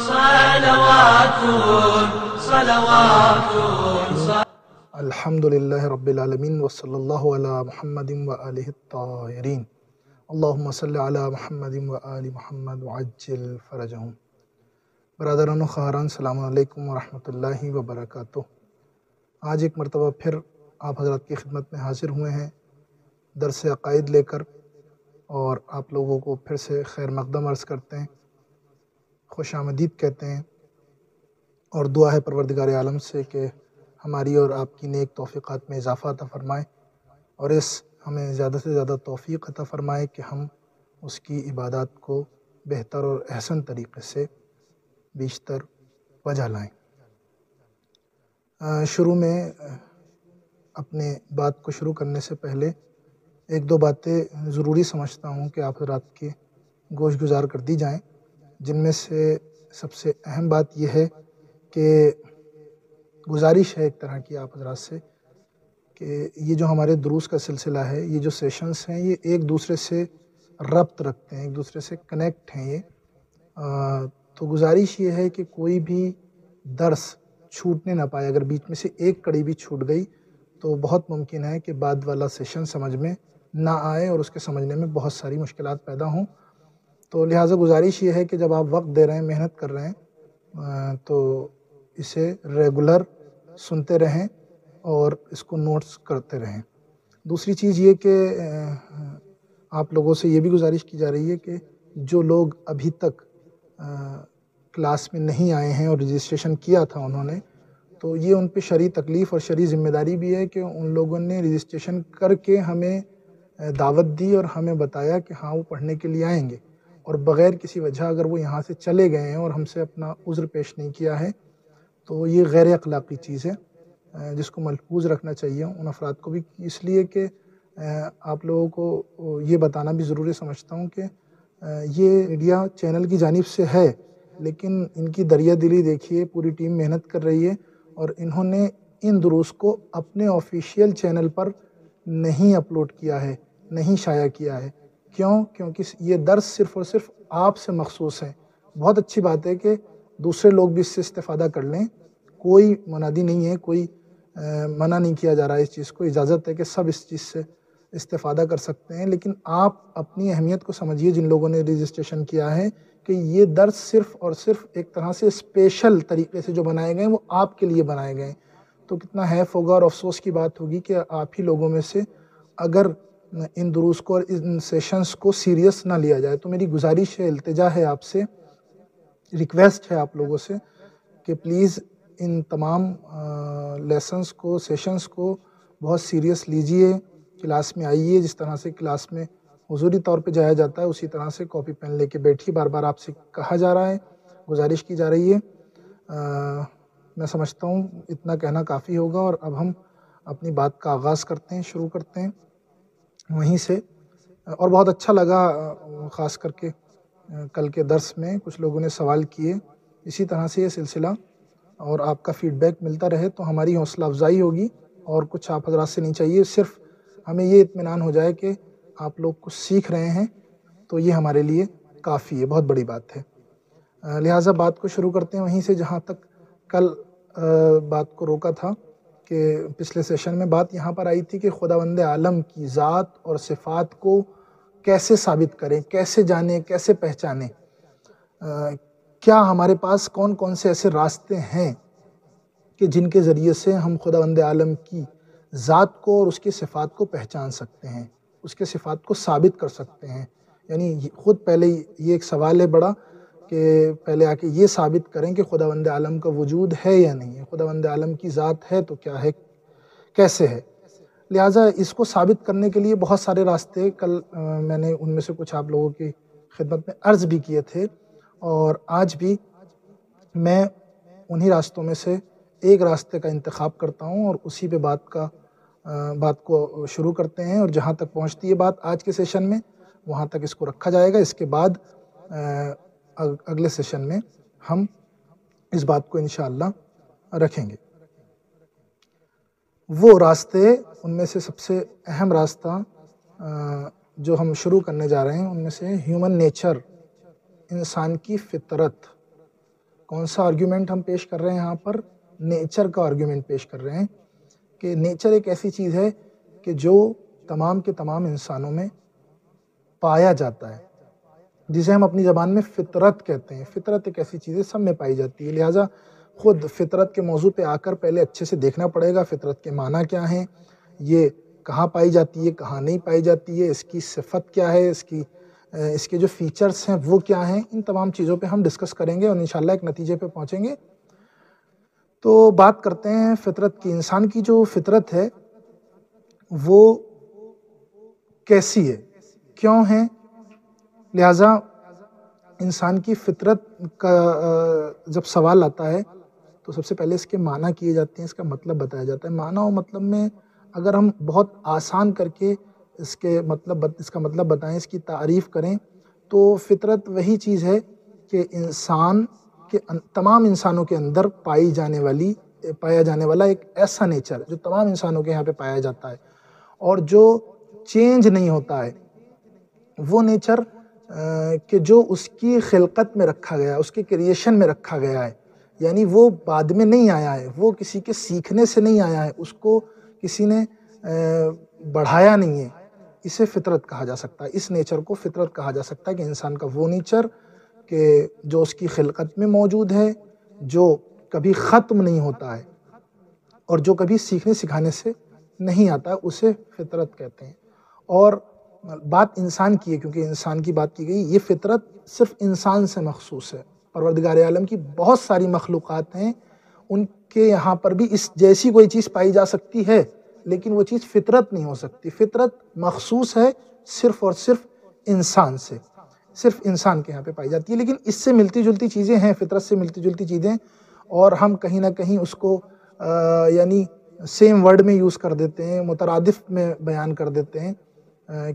صلوات صلوات الحمدللہ رب العالمین وصلی اللہ علی محمد وآلہ الطاہرین اللہم صلی علی محمد وآل محمد وعجل فرجہم۔ برادران و خواہران، السلام علیکم ورحمۃ اللہ وبرکاتہ۔ آج ایک مرتبہ پھر آپ حضرات کی خدمت میں حاضر ہوئے ہیں درس عقائد لے کر، اور آپ لوگوں کو پھر سے خیر مقدم عرض کرتے ہیں، خوش آمدید کہتے ہیں، اور دعا ہے پروردگار عالم سے کہ ہماری اور آپ کی نیک توفیقات میں اضافہ عطا فرمائے، اور ہمیں زیادہ سے زیادہ توفیق عطا فرمائے کہ ہم اس کی عبادات کو بہتر اور احسن طریقے سے بیشتر بجا لائیں۔ شروع میں اپنے بات کو شروع کرنے سے پہلے ایک دو باتیں ضروری سمجھتا ہوں کہ آپ حضرات کے گوش گزار کر دی جائیں، جن میں سے سب سے اہم بات یہ ہے کہ گزارش ہے ایک طرح کی آپ حضرات سے کہ یہ جو ہمارے دروس کا سلسلہ ہے، یہ جو سیشنز ہیں، یہ ایک دوسرے سے ربط رکھتے ہیں، ایک دوسرے سے کنیکٹ ہیں۔ تو گزارش یہ ہے کہ کوئی بھی درس چھوٹنے نہ پائے۔ اگر بیچ میں سے ایک کڑی بھی چھوٹ گئی تو بہت ممکن ہے کہ بعد والا سیشن سمجھ میں نہ آئے اور اس کے سمجھنے میں بہت ساری مشکلات پیدا ہوں۔ تو لہٰذا گزارش یہ ہے کہ جب آپ وقت دے رہے ہیں، محنت کر رہے ہیں، تو اسے ریگولر سنتے رہیں اور اس کو نوٹس کرتے رہیں۔ دوسری چیز یہ کہ آپ لوگوں سے یہ بھی گزارش کی جا رہی ہے کہ جو لوگ ابھی تک کلاس میں نہیں آئے ہیں اور رجسٹریشن کیا تھا انہوں نے، تو یہ ان پہ شرعی تکلیف اور شرعی ذمہ داری بھی ہے کہ ان لوگوں نے رجسٹریشن کر کے ہمیں دعوت دی اور ہمیں بتایا کہ ہاں وہ پڑھنے کے لیے آئیں گے، اور بغیر کسی وجہ اگر وہ یہاں سے چلے گئے ہیں اور ہم سے اپنا عذر پیش نہیں کیا ہے تو یہ غیر اخلاقی چیز ہے، جس کو ملحوظ رکھنا چاہیے ان افراد کو بھی، اس لیے کہ آپ لوگوں کو یہ بتانا بھی ضروری سمجھتا ہوں کہ یہ میڈیا چینل کی جانب سے ہے، لیکن ان کی دریا دلی دیکھیے، پوری ٹیم محنت کر رہی ہے، اور انہوں نے ان دروس کو اپنے آفیشیل چینل پر نہیں اپلوڈ کیا ہے، نہیں شائع کیا ہے۔ کیونکہ یہ درس صرف اور صرف آپ سے مخصوص ہے۔ بہت اچھی بات ہے کہ دوسرے لوگ بھی اس سے استفادہ کر لیں، کوئی منادی نہیں ہے، کوئی منع نہیں کیا جا رہا ہے، اس چیز کو اجازت ہے کہ سب اس چیز سے استفادہ کر سکتے ہیں، لیکن آپ اپنی اہمیت کو سمجھیے جن لوگوں نے رجسٹریشن کیا ہے کہ یہ درس صرف اور صرف ایک طرح سے اسپیشل طریقے سے جو بنائے گئے ہیں وہ آپ کے لیے بنائے گئے ہیں۔ تو کتنا حیف ہوگا اور افسوس کی بات ہوگی کہ آپ ہی لوگوں میں سے اگر ان دروس کو اور ان سیشنز کو سیریس نہ لیا جائے۔ تو میری گزارش ہے، التجا ہے آپ سے، ریکویسٹ ہے آپ لوگوں سے کہ پلیز ان تمام لیسنز کو، سیشنز کو بہت سیریس لیجئے، کلاس میں آئیے، جس طرح سے کلاس میں حضوری طور پہ جایا جاتا ہے اسی طرح سے کاپی پین لے کے بیٹھیے۔ بار بار آپ سے کہا جا رہا ہے، گزارش کی جا رہی ہے۔ میں سمجھتا ہوں اتنا کہنا کافی ہوگا، اور اب ہم اپنی بات کا آغاز کرتے ہیں، شروع کرتے ہیں وہیں سے۔ اور بہت اچھا لگا، خاص کر کے کل کے درس میں کچھ لوگوں نے سوال کیے، اسی طرح سے یہ سلسلہ اور آپ کا فیڈ بیک ملتا رہے تو ہماری حوصلہ افزائی ہوگی، اور کچھ آپ حضرات سے نہیں چاہیے، صرف ہمیں یہ اطمینان ہو جائے کہ آپ لوگ کچھ سیکھ رہے ہیں، تو یہ ہمارے لیے کافی ہے، بہت بڑی بات ہے۔ لہٰذا بات کو شروع کرتے ہیں وہیں سے جہاں تک کل بات کو روکا تھا، کہ پچھلے سیشن میں بات یہاں پر آئی تھی کہ خداوند عالم کی ذات اور صفات کو کیسے ثابت کریں، کیسے جانیں، کیسے پہچانیں، کیا ہمارے پاس کون کون سے ایسے راستے ہیں کہ جن کے ذریعے سے ہم خداوند عالم کی ذات کو اور اس کی صفات کو پہچان سکتے ہیں، اس کے صفات کو ثابت کر سکتے ہیں۔ یعنی خود پہلے یہ ایک سوال ہے بڑا کہ پہلے آ کے یہ ثابت کریں کہ خداوند عالم کا وجود ہے یا نہیں ہے، خداوند عالم کی ذات ہے تو کیا ہے، کیسے ہے۔ لہٰذا اس کو ثابت کرنے کے لیے بہت سارے راستے کل میں نے ان میں سے کچھ آپ لوگوں کی خدمت میں عرض بھی کیے تھے، اور آج بھی میں انہی راستوں میں سے ایک راستے کا انتخاب کرتا ہوں اور اسی پہ بات کو شروع کرتے ہیں، اور جہاں تک پہنچتی ہے بات آج کے سیشن میں وہاں تک اس کو رکھا جائے گا۔ اس کے بعد اگلے سیشن میں ہم اس بات کو انشاءاللہ رکھیں گے۔ وہ راستے، ان میں سے سب سے اہم راستہ جو ہم شروع کرنے جا رہے ہیں ان میں سے ہیومن نیچر، انسان کی فطرت، کون سا آرگیومنٹ ہم پیش کر رہے ہیں یہاں پر؟ نیچر کا آرگیومنٹ پیش کر رہے ہیں کہ نیچر ایک ایسی چیز ہے کہ جو تمام کے تمام انسانوں میں پایا جاتا ہے، جسے ہم اپنی زبان میں فطرت کہتے ہیں۔ فطرت ایک ایسی چیز ہے سب میں پائی جاتی ہے، لہٰذا خود فطرت کے موضوع پہ آ کر پہلے اچھے سے دیکھنا پڑے گا فطرت کے معنی کیا ہیں، یہ کہاں پائی جاتی ہے، کہاں نہیں پائی جاتی ہے، اس کی صفت کیا ہے، اس کے جو فیچرز ہیں وہ کیا ہیں، ان تمام چیزوں پہ ہم ڈسکس کریں گے اور انشاءاللہ ایک نتیجے پہ پہنچیں گے۔ تو بات کرتے ہیں فطرت کی۔ انسان کی جو فطرت ہے وہ کیسی ہے، کیوں ہے، لہٰذا انسان کی فطرت کا جب سوال آتا ہے تو سب سے پہلے اس کے معنی کیے جاتے ہیں، اس کا مطلب بتایا جاتا ہے۔ معنی و مطلب میں اگر ہم بہت آسان کر کے اس کا مطلب بتائیں، اس کی تعریف کریں تو فطرت وہی چیز ہے کہ انسان کے تمام انسانوں کے اندر پایا جانے والا ایک ایسا نیچر جو تمام انسانوں کے یہاں پہ پایا جاتا ہے اور جو چینج نہیں ہوتا ہے، وہ نیچر کہ جو اس کی خلقت میں رکھا گیا ہے، اس کے کریشن میں رکھا گیا ہے، یعنی وہ بعد میں نہیں آیا ہے، وہ کسی کے سیکھنے سے نہیں آیا ہے، اس کو کسی نے بڑھایا نہیں ہے، اسے فطرت کہا جا سکتا ہے۔ اس نیچر کو فطرت کہا جا سکتا ہے کہ انسان کا وہ نیچر کہ جو اس کی خلقت میں موجود ہے، جو کبھی ختم نہیں ہوتا ہے اور جو کبھی سیکھنے سکھانے سے نہیں آتا ہے، اسے فطرت کہتے ہیں۔ اور بات انسان کی ہے، کیونکہ انسان کی بات کی گئی، یہ فطرت صرف انسان سے مخصوص ہے۔ پروردگار عالم کی بہت ساری مخلوقات ہیں، ان کے یہاں پر بھی اس جیسی کوئی چیز پائی جا سکتی ہے، لیکن وہ چیز فطرت نہیں ہو سکتی۔ فطرت مخصوص ہے صرف اور صرف انسان سے، صرف انسان کے یہاں پہ پائی جاتی ہے۔ لیکن اس سے ملتی جلتی چیزیں ہیں، فطرت سے ملتی جلتی چیزیں، اور ہم کہیں نہ کہیں اس کو یعنی سیم ورڈ میں یوز کر دیتے ہیں، مترادف میں بیان کر دیتے ہیں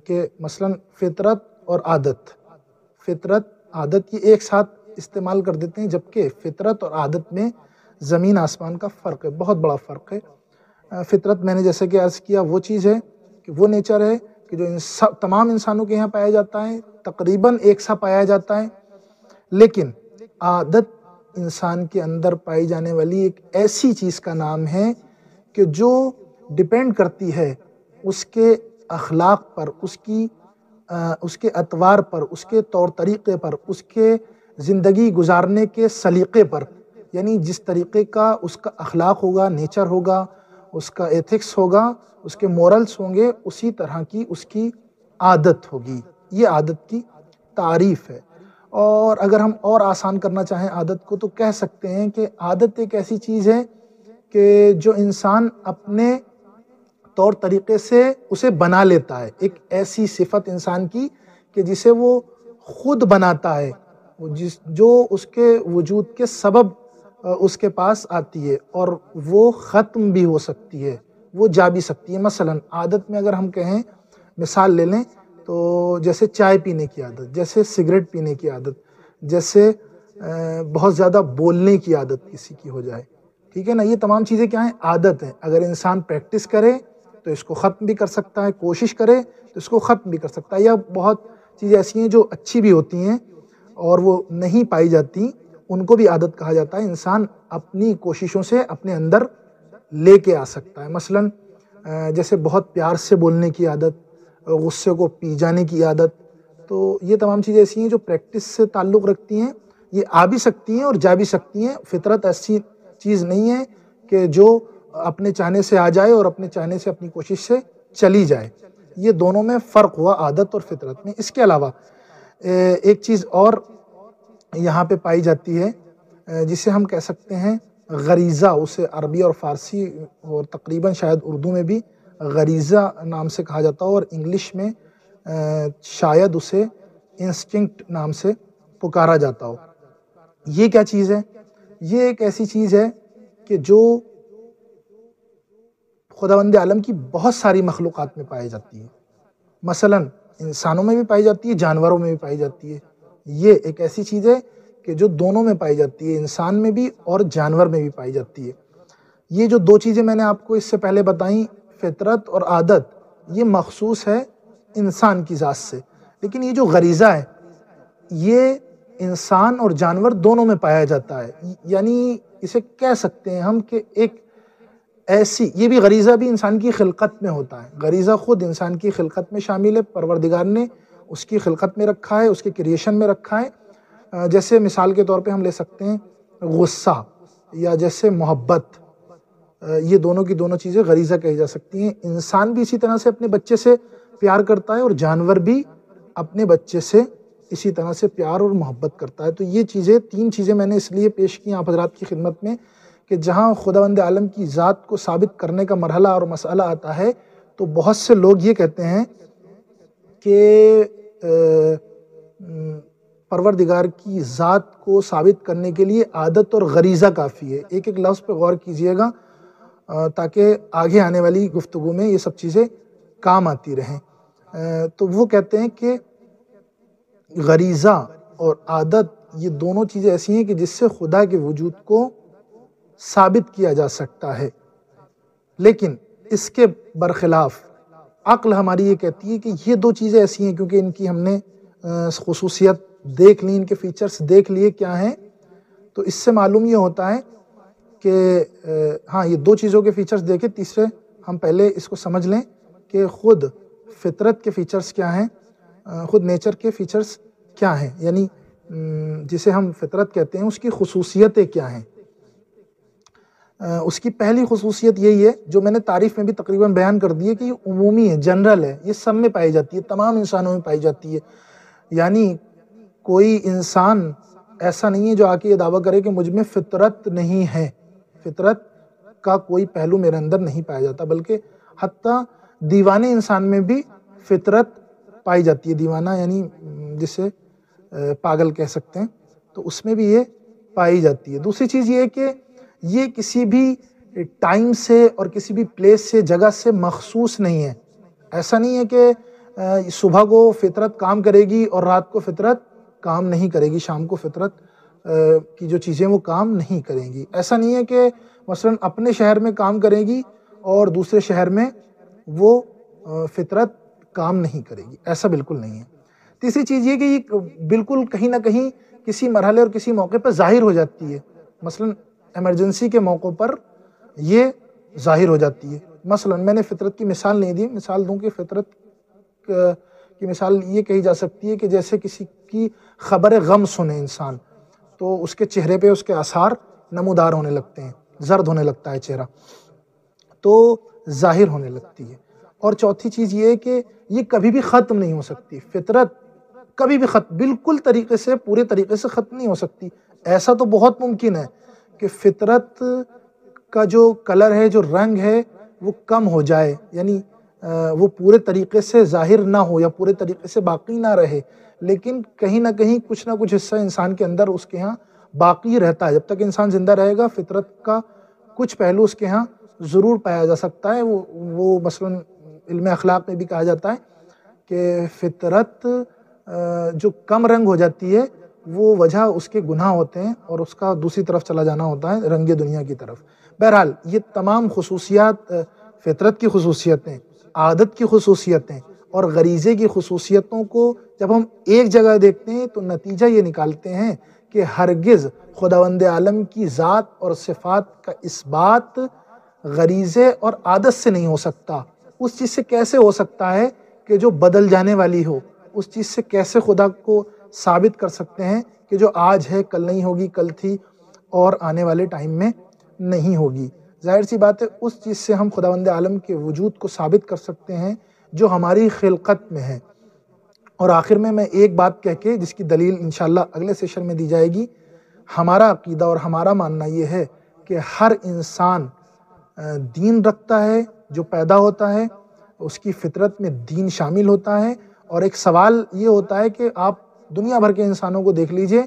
کہ مثلا فطرت اور عادت، فطرت عادت یہ ایک ساتھ استعمال کر دیتے ہیں، جبکہ فطرت اور عادت میں زمین آسمان کا فرق ہے، بہت بڑا فرق ہے۔ فطرت میں نے جیسے کہ عرض کیا وہ چیز ہے کہ وہ نیچر ہے کہ جو تمام انسانوں کے یہاں پایا جاتا ہے، تقریباً ایک سا پایا جاتا ہے، لیکن عادت انسان کے اندر پائی جانے والی ایک ایسی چیز کا نام ہے کہ جو ڈیپینڈ کرتی ہے اس کے اخلاق پر، اس کے اطوار پر، اس کے طور طریقے پر، اس کے زندگی گزارنے کے سلیقے پر، یعنی جس طریقے کا اس کا اخلاق ہوگا، نیچر ہوگا، اس کا ایتھکس ہوگا، اس کے مورلز ہوں گے، اسی طرح کی اس کی عادت ہوگی۔ یہ عادت کی تعریف ہے۔ اور اگر ہم اور آسان کرنا چاہیں عادت کو تو کہہ سکتے ہیں کہ عادت ایک ایسی چیز ہے کہ جو انسان اپنے طور طریقے سے اسے بنا لیتا ہے، ایک ایسی صفت انسان کی کہ جسے وہ خود بناتا ہے، جو اس کے وجود کے سبب اس کے پاس آتی ہے، اور وہ ختم بھی ہو سکتی ہے، وہ جا بھی سکتی ہے۔ مثلا عادت میں اگر ہم کہیں، مثال لے لیں تو جیسے چائے پینے کی عادت، جیسے سگریٹ پینے کی عادت، جیسے بہت زیادہ بولنے کی عادت کسی کی ہو جائے، ٹھیک ہے نا، یہ تمام چیزیں کیا ہیں؟ عادت ہیں۔ اگر انسان پریکٹس کرے تو اس کو ختم بھی کر سکتا ہے، کوشش کرے تو اس کو ختم بھی کر سکتا ہے۔ یا بہت چیزیں ایسی ہیں جو اچھی بھی ہوتی ہیں اور وہ نہیں پائی جاتی، ان کو بھی عادت کہا جاتا ہے۔ انسان اپنی کوششوں سے اپنے اندر لے کے آ سکتا ہے۔ مثلا جیسے بہت پیار سے بولنے کی عادت، غصے کو پی جانے کی عادت، تو یہ تمام چیزیں ایسی ہیں جو پریکٹس سے تعلق رکھتی ہیں، یہ آ بھی سکتی ہیں اور جا بھی سکتی ہیں۔ فطرت ایسی چیز نہیں ہے کہ جو اپنے چاہنے سے آ جائے اور اپنے چاہنے سے اپنی کوشش سے چلی جائے، یہ دونوں میں فرق ہوا عادت اور فطرت میں۔ اس کے علاوہ ایک چیز اور یہاں پہ پائی جاتی ہے جسے ہم کہہ سکتے ہیں غریزہ، اسے عربی اور فارسی اور تقریباً شاید اردو میں بھی غریزہ نام سے کہا جاتا ہو، اور انگلش میں شاید اسے انسٹنکٹ نام سے پکارا جاتا ہو۔ یہ کیا چیز ہے؟ یہ ایک ایسی چیز ہے کہ جو خداوند عالم کی بہت ساری مخلوقات میں پائی جاتی ہے، مثلا انسانوں میں بھی پائی جاتی ہے، جانوروں میں بھی پائی جاتی ہے۔ یہ ایک ایسی چیز ہے کہ جو دونوں میں پائی جاتی ہے، انسان میں بھی اور جانور میں بھی پائی جاتی ہے۔ یہ جو دو چیزیں میں نے آپ کو اس سے پہلے بتائیں، فطرت اور عادت، یہ مخصوص ہے انسان کی ذات سے، لیکن یہ جو غریزہ ہے یہ انسان اور جانور دونوں میں پایا جاتا ہے. یعنی اسے کہہ سکتے ہیں ہم کہ ایک ایسی، یہ بھی غریزہ بھی انسان کی خلقت میں ہوتا ہے. غریزہ خود انسان کی خلقت میں شامل ہے، پروردگار نے اس کی خلقت میں رکھا ہے، اس کے کریشن میں رکھا ہے. جیسے مثال کے طور پہ ہم لے سکتے ہیں غصہ یا جیسے محبت، یہ دونوں کی دونوں چیزیں غریزہ کہی جا سکتی ہیں. انسان بھی اسی طرح سے اپنے بچے سے پیار کرتا ہے اور جانور بھی اپنے بچے سے اسی طرح سے پیار اور محبت کرتا ہے. تو یہ چیزیں، تین چیزیں میں نے اس لیے پیش کی آپ حضرات کی خدمت میں کہ جہاں خداوند عالم کی ذات کو ثابت کرنے کا مرحلہ اور مسئلہ آتا ہے تو بہت سے لوگ یہ کہتے ہیں کہ پروردگار کی ذات کو ثابت کرنے کے لیے عادت اور غریزہ کافی ہے. ایک ایک لفظ پہ غور کیجئے گا تاکہ آگے آنے والی گفتگو میں یہ سب چیزیں کام آتی رہیں. تو وہ کہتے ہیں کہ غریزہ اور عادت یہ دونوں چیزیں ایسی ہیں کہ جس سے خدا کے وجود کو ثابت کیا جا سکتا ہے، لیکن اس کے برخلاف عقل ہماری یہ کہتی ہے کہ یہ دو چیزیں ایسی ہیں، کیونکہ ان کی ہم نے خصوصیت دیکھ لی، ان کے فیچرز دیکھ لیے کیا ہیں، تو اس سے معلوم یہ ہوتا ہے کہ ہاں یہ دو چیزوں کے فیچرز دیکھیں. تیسرے ہم پہلے اس کو سمجھ لیں کہ خود فطرت کے فیچرز کیا ہیں، خود نیچر کے فیچرز کیا ہیں، یعنی جسے ہم فطرت کہتے ہیں اس کی خصوصیتیں کیا ہیں. اس کی پہلی خصوصیت یہی ہے جو میں نے تعریف میں بھی تقریباً بیان کر دی ہے کہ یہ عمومی ہے، جنرل ہے، یہ سب میں پائی جاتی ہے، تمام انسانوں میں پائی جاتی ہے. یعنی کوئی انسان ایسا نہیں ہے جو آ کے یہ دعویٰ کرے کہ مجھ میں فطرت نہیں ہے، فطرت کا کوئی پہلو میرے اندر نہیں پایا جاتا، بلکہ حتیٰ دیوانے انسان میں بھی فطرت پائی جاتی ہے. دیوانہ یعنی جسے پاگل کہہ سکتے ہیں، تو اس میں بھی یہ پائی جاتی ہے. دوسری چیز یہ ہے کہ یہ کسی بھی ٹائم سے اور کسی بھی پلیس سے، جگہ سے مخصوص نہیں ہے. ایسا نہیں ہے کہ صبح کو فطرت کام کرے گی اور رات کو فطرت کام نہیں کرے گی، شام کو فطرت کی جو چیزیں وہ کام نہیں کریں گی. ایسا نہیں ہے کہ مثلا اپنے شہر میں کام کرے گی اور دوسرے شہر میں وہ فطرت کام نہیں کرے گی، ایسا بالکل نہیں ہے. تیسری چیز یہ کہ یہ بالکل کہیں نہ کہیں کسی مرحلے اور کسی موقع پر ظاہر ہو جاتی ہے. مثلا ایمرجنسی کے موقعوں پر یہ ظاہر ہو جاتی ہے. مثلا میں نے فطرت کی مثال نہیں دی، مثال دوں کہ فطرت کی مثال یہ کہی جا سکتی ہے کہ جیسے کسی کی خبر غم سنے انسان تو اس کے چہرے پہ اس کے آثار نمودار ہونے لگتے ہیں، زرد ہونے لگتا ہے چہرہ، تو ظاہر ہونے لگتی ہے. اور چوتھی چیز یہ ہے کہ یہ کبھی بھی ختم نہیں ہو سکتی. فطرت کبھی بھی بالکل طریقے سے، پورے طریقے سے ختم نہیں ہو سکتی. ایسا تو بہت ممکن ہے کہ فطرت کا جو کلر ہے، جو رنگ ہے، وہ کم ہو جائے، یعنی وہ پورے طریقے سے ظاہر نہ ہو یا پورے طریقے سے باقی نہ رہے، لیکن کہیں نہ کہیں کچھ نہ کچھ حصہ انسان کے اندر اس کے ہاں باقی رہتا ہے. جب تک انسان زندہ رہے گا فطرت کا کچھ پہلو اس کے ہاں ضرور پایا جا سکتا ہے. وہ مثلا علم اخلاق میں بھی کہا جاتا ہے کہ فطرت جو کم رنگ ہو جاتی ہے وہ وجہ اس کے گناہ ہوتے ہیں اور اس کا دوسری طرف چلا جانا ہوتا ہے، رنگ دنیا کی طرف. بہرحال یہ تمام خصوصیات، فطرت کی خصوصیتیں، عادت کی خصوصیتیں اور غریزے کی خصوصیتوں کو جب ہم ایک جگہ دیکھتے ہیں تو نتیجہ یہ نکالتے ہیں کہ ہرگز خداوند عالم کی ذات اور صفات کا اثبات غریزے اور عادت سے نہیں ہو سکتا. اس چیز سے کیسے ہو سکتا ہے کہ جو بدل جانے والی ہو؟ اس چیز سے کیسے خدا کو ثابت کر سکتے ہیں کہ جو آج ہے کل نہیں ہوگی، کل تھی اور آنے والے ٹائم میں نہیں ہوگی؟ ظاہر سی بات ہے اس چیز سے ہم خداوند عالم کے وجود کو ثابت کر سکتے ہیں جو ہماری خلقت میں ہے. اور آخر میں ایک بات کہہ کے جس کی دلیل انشاءاللہ اگلے سیشن میں دی جائے گی، ہمارا عقیدہ اور ہمارا ماننا یہ ہے کہ ہر انسان دین رکھتا ہے، جو پیدا ہوتا ہے اس کی فطرت میں دین شامل ہوتا ہے. اور ایک سوال یہ ہوتا ہے کہ آپ دنیا بھر کے انسانوں کو دیکھ لیجئے،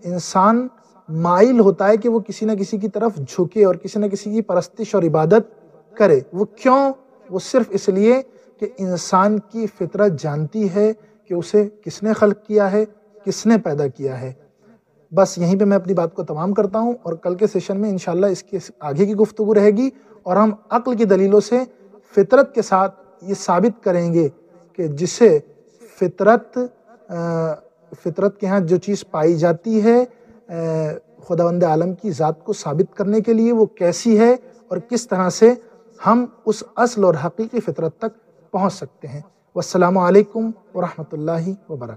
انسان مائل ہوتا ہے کہ وہ کسی نہ کسی کی طرف جھکے اور کسی نہ کسی کی پرستش اور عبادت کرے. وہ کیوں؟ وہ صرف اس لیے کہ انسان کی فطرت جانتی ہے کہ اسے کس نے خلق کیا ہے، کس نے پیدا کیا ہے. بس یہیں پہ میں اپنی بات کو تمام کرتا ہوں، اور کل کے سیشن میں انشاءاللہ اس کے آگے کی گفتگو رہے گی اور ہم عقل کی دلیلوں سے فطرت کے ساتھ یہ ثابت کریں گے کہ جسے فطرت کے ہاں جو چیز پائی جاتی ہے خداوند عالم کی ذات کو ثابت کرنے کے لیے وہ کیسی ہے اور کس طرح سے ہم اس اصل اور حقیقی فطرت تک پہنچ سکتے ہیں۔ والسلام علیکم ورحمۃ اللہ وبرکاتہ۔